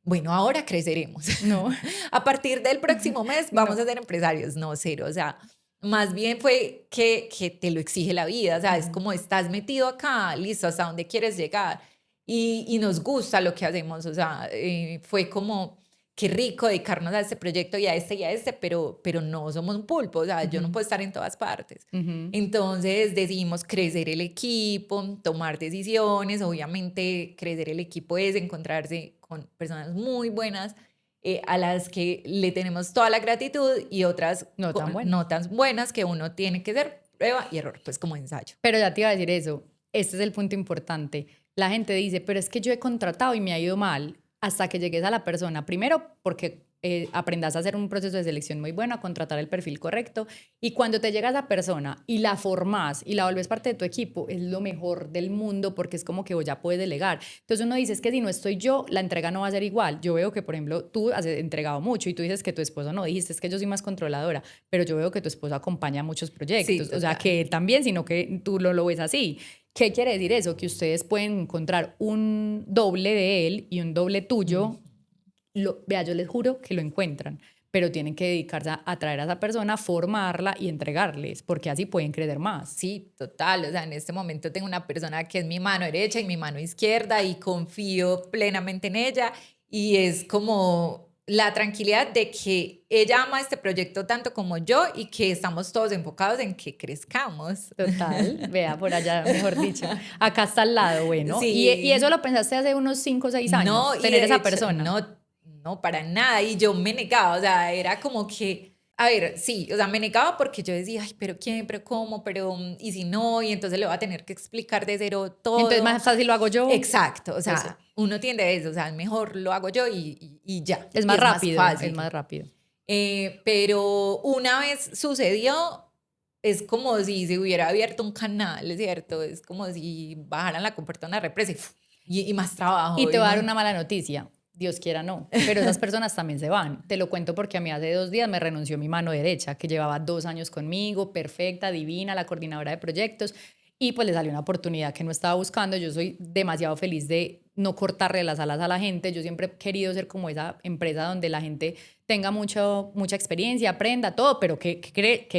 bueno, ahora creceremos. No. A partir del próximo mes vamos No. a ser empresarios. No, cero. O sea, más bien fue que te lo exige la vida. O sea, es como estás metido acá, listo, hasta dónde quieres llegar. Y nos gusta lo que hacemos. O sea, fue como, qué rico dedicarnos a este proyecto y a este, pero no somos un pulpo. O sea, yo no puedo estar en todas partes. Entonces decidimos crecer el equipo, tomar decisiones. Obviamente, crecer el equipo es encontrarse con personas muy buenas a las que le tenemos toda la gratitud y otras No tan buenas. no tan buenas que uno tiene que hacer prueba y error, pues como ensayo. Pero ya te iba a decir eso. Este es el punto importante. La gente dice, pero es que yo he contratado y me ha ido mal hasta que llegues a la persona. Primero, porque aprendas a hacer un proceso de selección muy bueno, a contratar el perfil correcto. Y cuando te llega esa persona y la formas y la vuelves parte de tu equipo, es lo mejor del mundo porque es como que vos ya puedes delegar. Entonces uno dice, es que si no estoy yo, la entrega no va a ser igual. Yo veo que, por ejemplo, tú has entregado mucho y tú dices que tu esposo no. Dijiste, es que yo soy más controladora, pero yo veo que tu esposo acompaña muchos proyectos. Sí, o sea, que él también, sino que tú lo ves así. ¿Qué quiere decir eso? Que ustedes pueden encontrar un doble de él y un doble tuyo. Vea, yo les juro que lo encuentran, pero tienen que dedicarse a traer a esa persona, formarla y entregarles, porque así pueden crecer más. Sí, total. O sea, en este momento tengo una persona que es mi mano derecha y mi mano izquierda y confío plenamente en ella y es como la tranquilidad de que ella ama este proyecto tanto como yo y que estamos todos enfocados en que crezcamos. Total, vea, por allá, mejor dicho. Acá está al lado, bueno. Sí. Y eso lo pensaste hace unos 5 o 6 años, No, y tener de esa hecho, persona. no, para nada. Y yo me negaba, o sea, era como que, a ver, sí, o sea, me negaba porque yo decía, ay, pero ¿quién? ¿Pero cómo? ¿Pero y si no? Y entonces le voy a tener que explicar de cero todo. Entonces más fácil lo hago yo. Exacto, o sea, Eso. uno tiende a eso, o sea, mejor lo hago yo y ya. Es Y más rápido, más fácil. es más rápido. Pero una vez sucedió, es como si se hubiera abierto un canal, ¿es cierto? Es como si bajaran la compuerta de una represa y más trabajo. Y te voy a dar más... una mala noticia. Dios quiera no, pero esas personas también se van. Te lo cuento porque a mí hace 2 días me renunció mi mano derecha, que llevaba 2 años conmigo, perfecta, divina, la coordinadora de proyectos, y pues le salió una oportunidad que no estaba buscando. Yo soy demasiado feliz de no cortarle las alas a la gente. Yo siempre he querido ser como esa empresa donde la gente tenga mucha experiencia, aprenda todo, pero que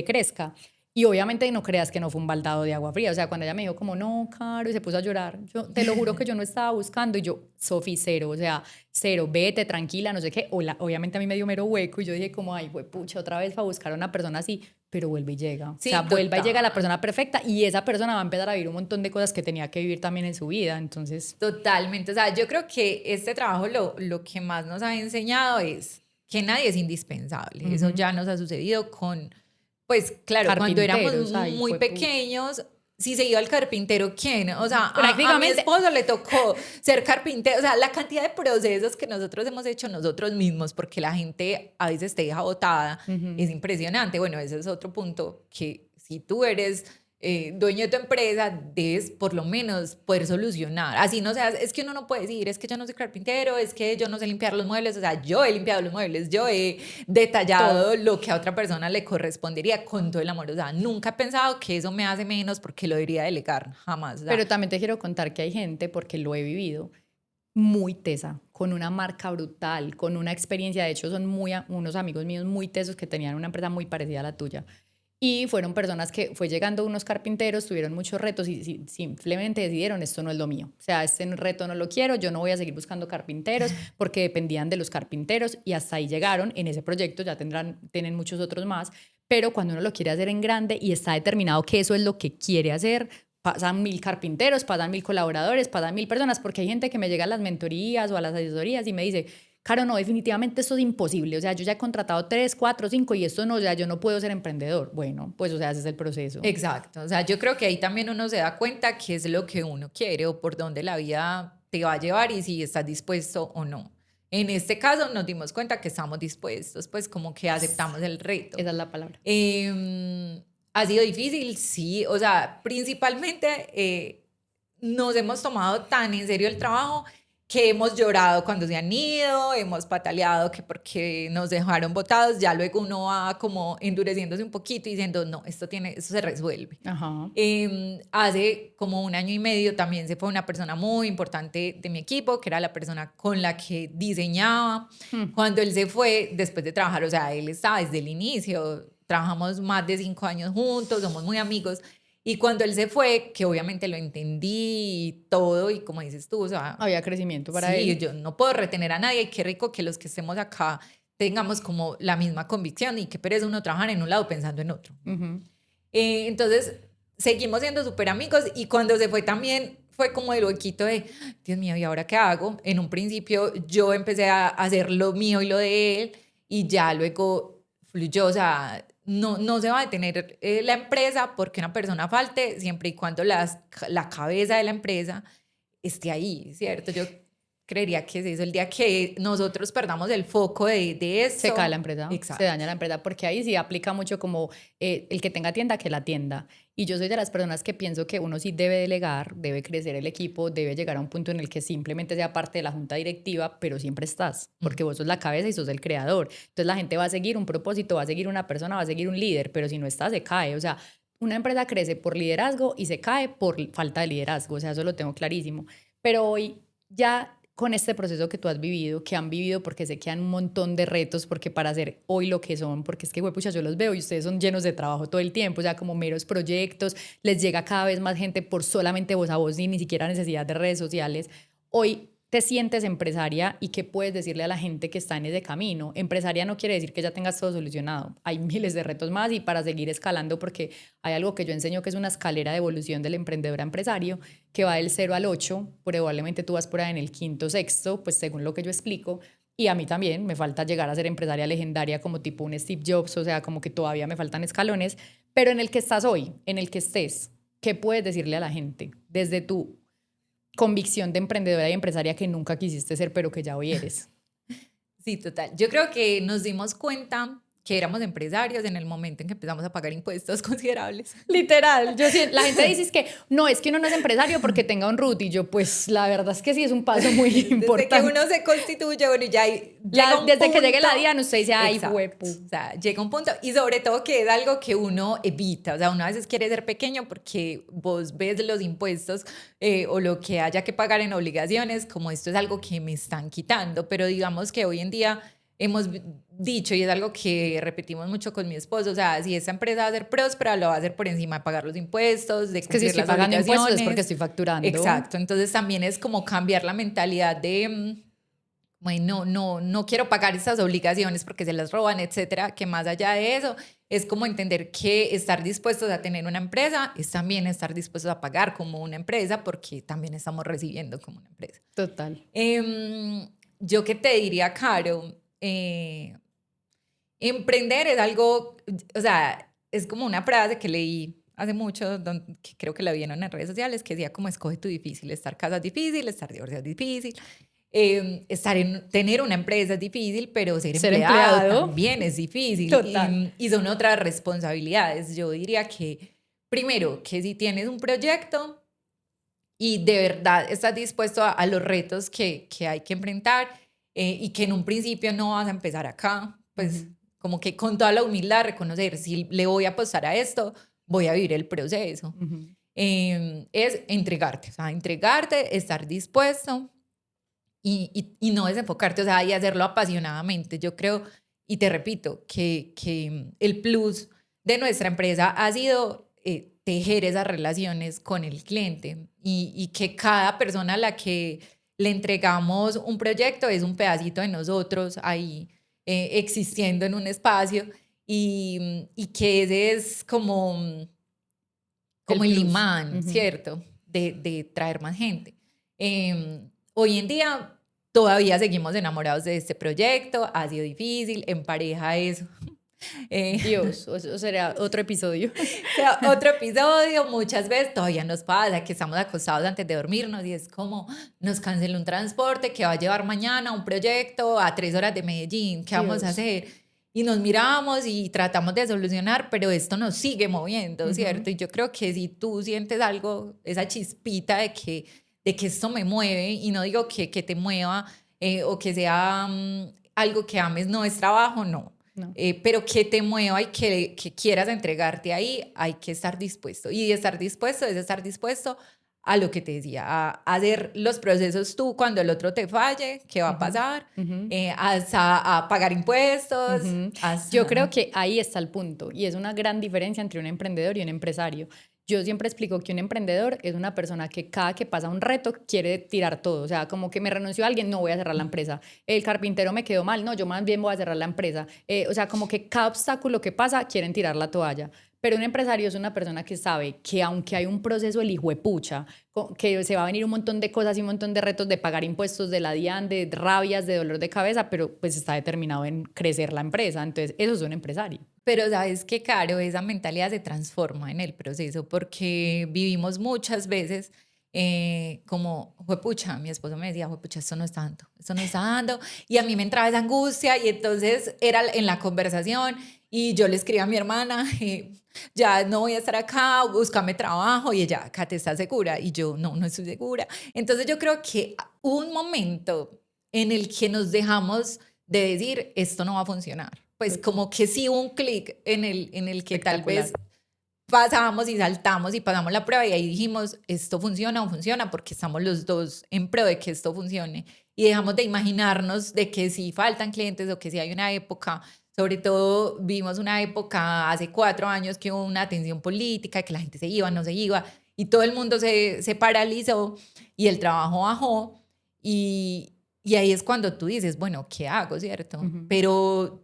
crezca. Y obviamente no creas que no fue un baldado de agua fría. O sea, cuando ella me dijo como, no, Caro, y se puso a llorar, yo te lo juro que yo no estaba buscando. Y yo, Sofi, cero, o sea, cero, vete, tranquila, no sé qué. Obviamente a mí me dio mero hueco y yo dije como, ay, pucha, otra vez para buscar a una persona así, pero vuelve y llega. Sí, o sea, vuelve y total. llega la persona perfecta y esa persona va a empezar a vivir un montón de cosas que tenía que vivir también en su vida. Entonces... Totalmente. O sea, yo creo que este trabajo lo que más nos ha enseñado es que nadie es indispensable. Eso ya nos ha sucedido con... Pues claro, cuando éramos Carpinteros, muy pequeños, si se iba al carpintero, ¿quién? O sea, a mi Prácticamente. esposo le tocó ser carpintero. O sea, la cantidad de procesos que nosotros hemos hecho nosotros mismos, porque la gente a veces te deja botada, es impresionante. Bueno, ese es otro punto, que si tú eres dueño de tu empresa, debes por lo menos poder solucionar. Así no seas, es que uno no puede decir, es que yo no soy carpintero, es que yo no sé limpiar los muebles. O sea, yo he limpiado los muebles, yo he detallado Todo. lo que a otra persona le correspondería con todo el amor. O sea, nunca he pensado que eso me hace menos porque lo debería delegar, jamás. O sea, Pero también te quiero contar que hay gente, porque lo he vivido, muy tesa, con una marca brutal, con una experiencia. De hecho, son unos amigos míos muy tesos que tenían una empresa muy parecida a la tuya. Y fueron personas que fue llegando unos carpinteros, tuvieron muchos retos y simplemente decidieron, esto no es lo mío. O sea, este reto no lo quiero, yo no voy a seguir buscando carpinteros porque dependían de los carpinteros y hasta ahí llegaron en ese proyecto, ya tienen muchos otros más, pero cuando uno lo quiere hacer en grande y está determinado que eso es lo que quiere hacer, pasan 1000 carpinteros, pasan 1000 colaboradores, pasan 1000 personas, porque hay gente que me llega a las mentorías o a las asesorías y me dice, Caro, no, definitivamente esto es imposible. O sea, yo ya he contratado 3, 4, 5 y esto no, o sea, yo no puedo ser emprendedor. Bueno, pues, o sea, ese es el proceso. exacto. O sea, yo creo que ahí también uno se da cuenta qué es lo que uno quiere o por dónde la vida te va a llevar y si estás dispuesto o no. En este caso nos dimos cuenta que estamos dispuestos, pues como que aceptamos el reto. Esa es la palabra. ¿Ha sido difícil? Sí. O sea, principalmente nos hemos tomado tan en serio el trabajo que hemos llorado cuando se han ido, hemos pataleado que porque nos dejaron botados, ya luego uno va como endureciéndose un poquito y diciendo, no, esto se resuelve. Ajá. Hace como 1 año y medio también se fue una persona muy importante de mi equipo, que era la persona con la que diseñaba. Cuando él se fue, después de trabajar, o sea, él estaba desde el inicio, trabajamos más de 5 años juntos, somos muy amigos. Y cuando él se fue, que obviamente lo entendí y todo, y como dices tú, o sea, Había crecimiento para sí, él. yo no puedo retener a nadie, y qué rico que los que estemos acá tengamos como la misma convicción y qué pereza uno trabajar en un lado pensando en otro. Entonces, seguimos siendo súper amigos y cuando se fue también fue como el huequito de, Dios mío, ¿y ahora qué hago? En un principio yo empecé a hacer lo mío y lo de él y ya luego fluyó, o sea, no se va a detener la empresa porque una persona falte siempre y cuando la cabeza de la empresa esté ahí, ¿cierto? Yo creería que es eso, el día que nosotros perdamos el foco de esto. Se cae la empresa, Exacto. se daña la empresa, porque ahí sí aplica mucho como el que tenga tienda, que la tienda. Y yo soy de las personas que pienso que uno sí debe delegar, debe crecer el equipo, debe llegar a un punto en el que simplemente sea parte de la junta directiva, pero siempre estás, porque vos sos la cabeza y sos el creador. Entonces la gente va a seguir un propósito, va a seguir una persona, va a seguir un líder, pero si no estás, se cae. O sea, una empresa crece por liderazgo y se cae por falta de liderazgo, o sea, eso lo tengo clarísimo. Pero hoy ya con este proceso que tú has vivido, que han vivido, porque sé que han un montón de retos, porque para ser hoy lo que son, porque es que, pucha, yo los veo y ustedes son llenos de trabajo todo el tiempo, o sea, como meros proyectos, les llega cada vez más gente por solamente voz a voz y ni siquiera necesidad de redes sociales. Hoy te sientes empresaria y qué puedes decirle a la gente que está en ese camino. Empresaria no quiere decir que ya tengas todo solucionado. Hay miles de retos más y para seguir escalando, porque hay algo que yo enseño que es una escalera de evolución del emprendedor a empresario que va del 0 al 8, probablemente tú vas por ahí en el 5º, 6º, pues según lo que yo explico. Y a mí también me falta llegar a ser empresaria legendaria como tipo un Steve Jobs, o sea, como que todavía me faltan escalones, pero en el que estás hoy, en el que estés, ¿qué puedes decirle a la gente desde tu convicción de emprendedora y empresaria que nunca quisiste ser, pero que ya hoy eres? Sí, total. Yo creo que nos dimos cuenta que éramos empresarios en el momento en que empezamos a pagar impuestos considerables. Literal, la gente dice es que no, es que uno no es empresario porque tenga un RUT, y yo pues la verdad es que sí es un paso muy importante. Desde que uno se constituye, bueno, y ya llega un desde punto, que llegue la DIAN usted dice, ay, exacto, huepu. o sea, llega un punto y sobre todo que es algo que uno evita, o sea, uno a veces quiere ser pequeño porque vos ves los impuestos o lo que haya que pagar en obligaciones, como esto es algo que me están quitando, pero digamos que hoy en día hemos dicho, y es algo que repetimos mucho con mi esposo, o sea, si esa empresa va a ser próspera, lo va a hacer por encima de pagar los impuestos, de Es que si cumplir estoy las pagando impuestos es obligaciones. porque estoy facturando. Exacto, entonces también es como cambiar la mentalidad de, bueno, no quiero pagar estas obligaciones porque se las roban, etcétera, que más allá de eso es como entender que estar dispuestos a tener una empresa es también estar dispuestos a pagar como una empresa, porque también estamos recibiendo como una empresa. Total. Yo qué te diría, Caro, emprender es algo, o sea, es como una frase que leí hace mucho, que creo que la vieron en redes sociales, que decía como escoge tu difícil, estar casado es difícil, estar divorciado es difícil, tener una empresa es difícil, pero ser empleado también es difícil. Total. Y son otras responsabilidades. Yo diría que, primero, que si tienes un proyecto y de verdad estás dispuesto a los retos que hay que enfrentar y que en un principio no vas a empezar acá, pues como que con toda la humildad reconocer, si le voy a apostar a esto, voy a vivir el proceso. Es entregarte, o sea, entregarte, estar dispuesto y no desenfocarte, o sea, y hacerlo apasionadamente. Yo creo, y te repito, que el plus de nuestra empresa ha sido tejer esas relaciones con el cliente y que cada persona a la que le entregamos un proyecto es un pedacito de nosotros ahí existiendo en un espacio y que ese es como el imán, ¿cierto? De traer más gente. Hoy en día todavía seguimos enamorados de este proyecto, ha sido difícil, en pareja es... Dios, o será otro episodio. O sea, otro episodio, muchas veces todavía nos pasa que estamos acostados antes de dormirnos y es como nos canceló un transporte que va a llevar mañana un proyecto a 3 horas de Medellín, ¿qué vamos a hacer? Y nos miramos y tratamos de solucionar, pero esto nos sigue moviendo, ¿cierto? Y yo creo que si tú sientes algo, esa chispita de que de que esto me mueve, y no digo que te mueva o que sea algo que ames, no es trabajo, no. No. Pero que te mueva y que quieras entregarte ahí, hay que estar dispuesto. Y estar dispuesto es estar dispuesto a lo que te decía, a hacer los procesos tú cuando el otro te falle, ¿qué va a pasar? A pagar impuestos. Yo creo que ahí está el punto y es una gran diferencia entre un emprendedor y un empresario. Yo siempre explico que un emprendedor es una persona que cada que pasa un reto quiere tirar todo. O sea, como que me renunció a alguien, no voy a cerrar la empresa. El carpintero me quedó mal, no, yo más bien voy a cerrar la empresa. O sea, como que cada obstáculo que pasa quieren tirar la toalla. Pero un empresario es una persona que sabe que aunque hay un proceso el hijuepucha, que se va a venir un montón de cosas y un montón de retos de pagar impuestos, de la DIAN, de rabias, de dolor de cabeza, pero pues está determinado en crecer la empresa. Entonces, eso es un empresario. Pero sabes que, Caro, esa mentalidad se transforma en el proceso porque vivimos muchas veces como, juepucha, mi esposo me decía, juepucha, esto no está dando, esto no está dando, y a mí me entraba esa angustia, y entonces era en la conversación, y yo le escribía a mi hermana, ya no voy a estar acá, búscame trabajo, y ella, Kate, ¿estás segura? Y yo, no, no estoy segura. Entonces yo creo que un momento en el que nos dejamos de decir, esto no va a funcionar. Pues como que sí hubo un clic en el que tal vez pasamos y saltamos y pasamos la prueba y ahí dijimos, esto funciona o funciona porque estamos los dos en pro de que esto funcione. Y dejamos de imaginarnos de que si faltan clientes o que si hay una época, sobre todo vimos una época hace 4 años que hubo una tensión política, que la gente se iba, no se iba, y todo el mundo se paralizó y el trabajo bajó. Y ahí es cuando tú dices, bueno, ¿qué hago, cierto? Pero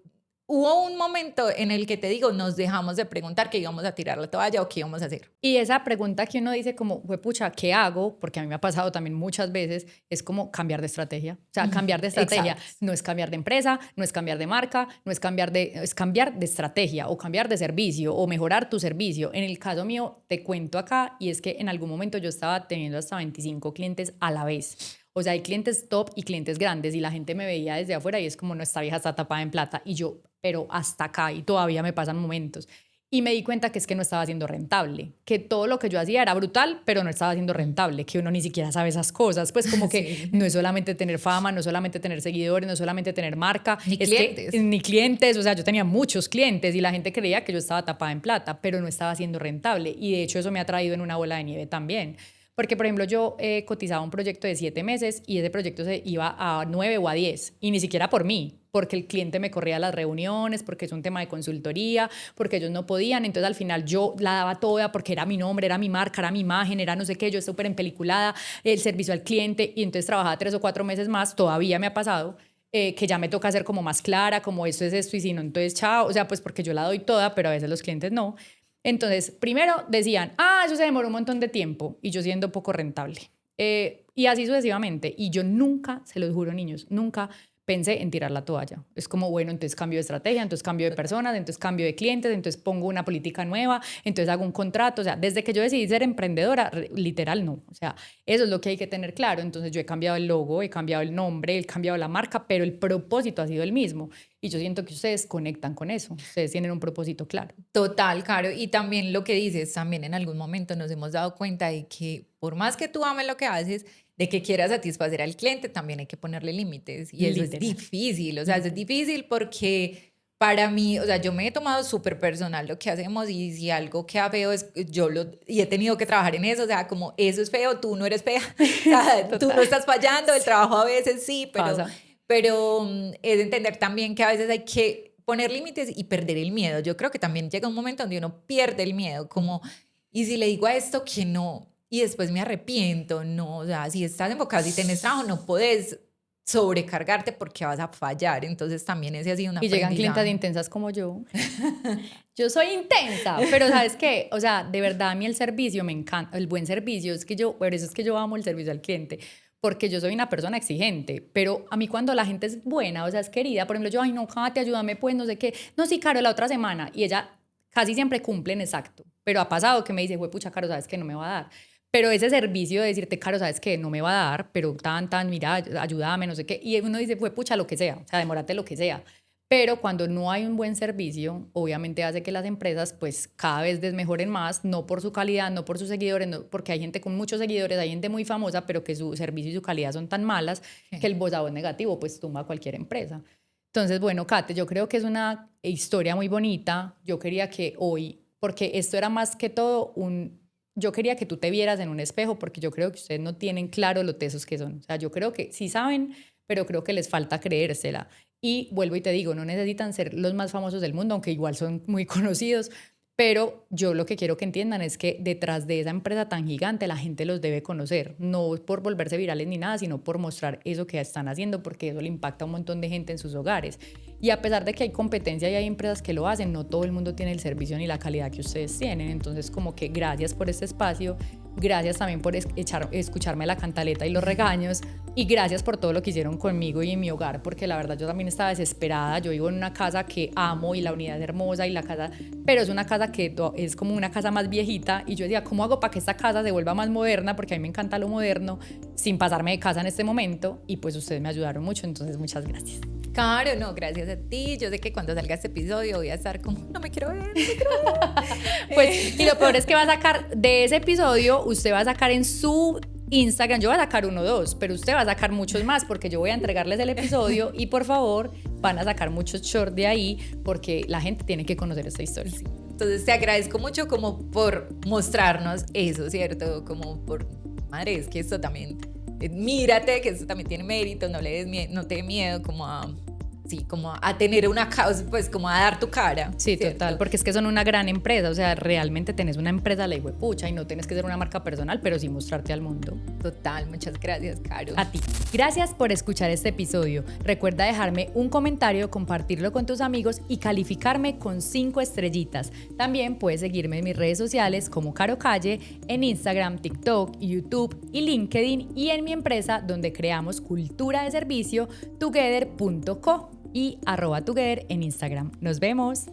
hubo un momento en el que te digo, nos dejamos de preguntar que íbamos a tirar la toalla o qué íbamos a hacer. Y esa pregunta que uno dice como, pucha, ¿qué hago? Porque a mí me ha pasado también muchas veces, es como cambiar de estrategia. O sea, cambiar de estrategia no es cambiar de empresa, no es cambiar de marca, no es cambiar es cambiar de estrategia o cambiar de servicio o mejorar tu servicio. En el caso mío, te cuento acá, y es que en algún momento yo estaba teniendo hasta 25 clientes a la vez. O sea, hay clientes top y clientes grandes, y la gente me veía desde afuera y es como, no, esta vieja está tapada en plata. Y yo, pero hasta acá, y todavía me pasan momentos. Y me di cuenta que es que no estaba siendo rentable, que todo lo que yo hacía era brutal, pero no estaba siendo rentable, que uno ni siquiera sabe esas cosas. Pues como que no es solamente tener fama, no es solamente tener seguidores, no es solamente tener marca. Ni clientes. Ni clientes, o sea, yo tenía muchos clientes y la gente creía que yo estaba tapada en plata, pero no estaba siendo rentable. Y de hecho eso me ha traído en una bola de nieve también. Porque, por ejemplo, yo cotizaba un proyecto de 7 meses y ese proyecto se iba a 9 o a 10, y ni siquiera por mí, porque el cliente me corría las reuniones, porque es un tema de consultoría, porque ellos no podían. Entonces, al final yo la daba toda porque era mi nombre, era mi marca, era mi imagen, era no sé qué, yo súper empeliculada, el servicio al cliente, y entonces trabajaba 3 o 4 meses más. Todavía me ha pasado que ya me toca ser como más clara, como esto es esto, y si no, entonces chao. O sea, pues porque yo la doy toda, pero a veces los clientes no. Entonces, primero decían, eso se demoró un montón de tiempo, y yo siendo poco rentable. Y así sucesivamente. Y yo nunca, se los juro, niños, nunca pensé en tirar la toalla. Es como, bueno, entonces cambio de estrategia, entonces cambio de personas, entonces cambio de clientes, entonces pongo una política nueva, entonces hago un contrato. O sea, desde que yo decidí ser emprendedora, literal no. O sea, eso es lo que hay que tener claro. Entonces yo he cambiado el logo, he cambiado el nombre, he cambiado la marca, pero el propósito ha sido el mismo. Y yo siento que ustedes conectan con eso. Ustedes tienen un propósito claro. Total, Caro. Y también lo que dices, también en algún momento nos hemos dado cuenta de que por más que tú ames lo que haces, de que quieras satisfacer al cliente, también hay que ponerle límites. Y eso es difícil. O sea, eso es difícil porque para mí, o sea, yo me he tomado súper personal lo que hacemos, y si algo queda feo, y he tenido que trabajar en eso. O sea, como eso es feo, tú no eres fea. O sea, tú no estás fallando, el trabajo a veces sí, pero es entender también que a veces hay que poner límites y perder el miedo. Yo creo que también llega un momento donde uno pierde el miedo, como, ¿y si le digo a esto que no? Y después me arrepiento. No, o sea, si estás enfocado y tienes trabajo, no puedes sobrecargarte porque vas a fallar. Entonces también ese ha sido una Y llegan clientas intensas como yo. Yo soy intensa, pero ¿sabes qué? O sea, de verdad a mí el servicio me encanta, el buen servicio, por eso es que yo amo el servicio al cliente, porque yo soy una persona exigente, pero a mí cuando la gente es buena, o sea, es querida, por ejemplo, yo, ay, no, Kate, ayúdame, pues, no sé qué, no, sí, Caro, la otra semana, y ella casi siempre cumplen exacto, pero ha pasado que me dice, güey, pucha, Caro, ¿sabes qué? No me va a dar. Pero ese servicio de decirte, Caro, ¿sabes qué? No me va a dar, pero mira, ayúdame, no sé qué, y uno dice, güey, pucha, lo que sea, o sea, demórate lo que sea. Pero cuando no hay un buen servicio, obviamente hace que las empresas pues cada vez desmejoren más, no por su calidad, no por sus seguidores, no, porque hay gente con muchos seguidores, hay gente muy famosa, pero que su servicio y su calidad son tan malas que el voz a voz negativo pues tumba a cualquier empresa. Entonces, bueno, Kate, yo creo que es una historia muy bonita. Yo quería que hoy, porque esto era más que todo yo quería que tú te vieras en un espejo, porque yo creo que ustedes no tienen claro lo tesos que son. O sea, yo creo que sí saben, pero creo que les falta creérsela. Y vuelvo y te digo, no necesitan ser los más famosos del mundo, aunque igual son muy conocidos, pero yo lo que quiero que entiendan es que detrás de esa empresa tan gigante la gente los debe conocer, no por volverse virales ni nada, sino por mostrar eso que están haciendo, porque eso le impacta a un montón de gente en sus hogares. Y a pesar de que hay competencia y hay empresas que lo hacen, no todo el mundo tiene el servicio ni la calidad que ustedes tienen. Entonces, como que gracias por este espacio, gracias también por escucharme la cantaleta y los regaños, y gracias por todo lo que hicieron conmigo y en mi hogar, porque la verdad yo también estaba desesperada. Yo vivo en una casa que amo y la unidad es hermosa y la casa, pero es una casa que es como una casa más viejita, y yo decía, ¿cómo hago para que esta casa se vuelva más moderna? Porque a mí me encanta lo moderno, sin pasarme de casa en este momento, y pues ustedes me ayudaron mucho, entonces muchas gracias. Claro, no, gracias a ti. Yo sé que cuando salga este episodio voy a estar como, no me quiero ver. Pues, y lo peor es que va a sacar de ese episodio, usted va a sacar en su Instagram, yo voy a sacar 1 o 2, pero usted va a sacar muchos más, porque yo voy a entregarles el episodio y por favor van a sacar muchos shorts de ahí, porque la gente tiene que conocer esta historia. Sí. Entonces te agradezco mucho como por mostrarnos eso, ¿cierto? Como por, madre, es que esto también, mírate, que esto también tiene mérito, no le des miedo, no te dé miedo como a... Sí, como a tener una causa, pues como a dar tu cara. Sí, ¿cierto? total, porque es que son una gran empresa, o sea, realmente tenés una empresa la hijuepucha y no tienes que ser una marca personal, pero sí mostrarte al mundo. Total, muchas gracias, Caro. A ti. Gracias por escuchar este episodio. Recuerda dejarme un comentario, compartirlo con tus amigos y calificarme con 5 estrellitas. También puedes seguirme en mis redes sociales como Caro Calle, en Instagram, TikTok, YouTube y LinkedIn, y en mi empresa donde creamos cultura de servicio, together.co y @together en Instagram. Nos vemos.